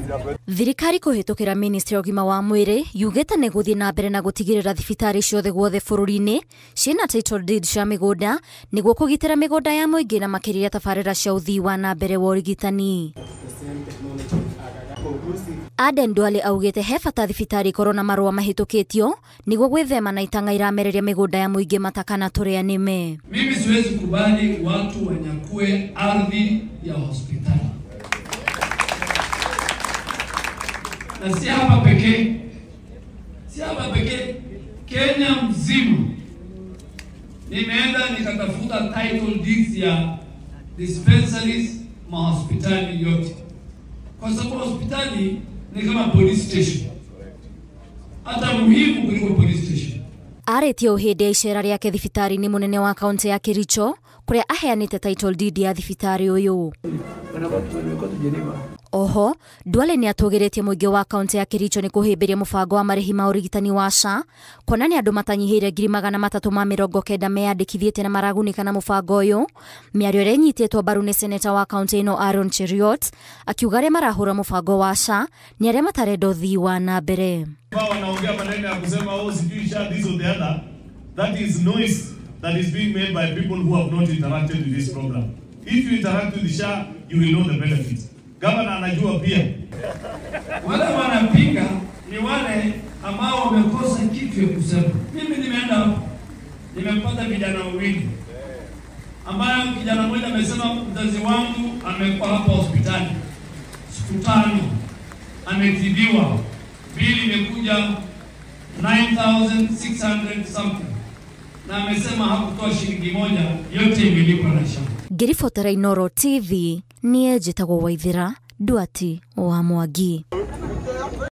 Thirikari kuhitukira Ministry ogima wa mwiri yugete ne guthie na mbere na gutigirira thibitari ciothe guothe bururi-ini ciina title deed cia migunda niguo kugitira migunda ya muingi na makiriria tabarira cia uthii wa na mbere wa urigitani. Aden Duale augete he bata thibitari korwo na marua mahitukitio niguo gwithema na itanga iramereria migunda ya muingi matakana turia nime. Mimi siwezi kubali watu wanyakue ardhi ya hospitali. Na si hapa pekee. Kenya mzima nimeenda nikatafuta title deeds ya dispensaries mahospitali yote. Kwa sababu hospitali ni kama police station. Hata muhimu kuliko police station. Aretie uhindi ya icera riake thibitari ni munene wa kaunti ya Kericho kuria aheanite title deed ya thibitari uyu. Oho, Duale ni atugiretie muingi wa kaunti ya Kericho ni kuhimbiria mubango wa marihi ma urigitani wa SHA kona ni andu matanyihire 390 meyandikithiete na maragunika na mubango uyu. Miario ria nyititwo mbaru ni seneta wa kaunti ino Aaron Cheriot akiuga aria marahura mubango wa SHA ni aria matarenda uthii wa na mbere. Wanaongea maneno ya kusema sijui SHA this or the other. That is noise that is being made by people who have not interacted with this program. If you interact with the SHA, you will know the benefits. Governor anajua pia. Wale wanapinga ni wale ambao wamekosa kitu ya kusema. Mimi nimeenda hapo. Nimepata vijana wawili. Ambayo kijana mmoja amesema mzazi wangu amekuwa hapo hospitali siku 5. Ametibiwa. Bili imekuja 9,600 something. Na amesema hakutoa shilingi moja, yote imelipwa na SHA. Ngiribotera Inooro TV ni njitagwo Waithira Duati wa Mwangi.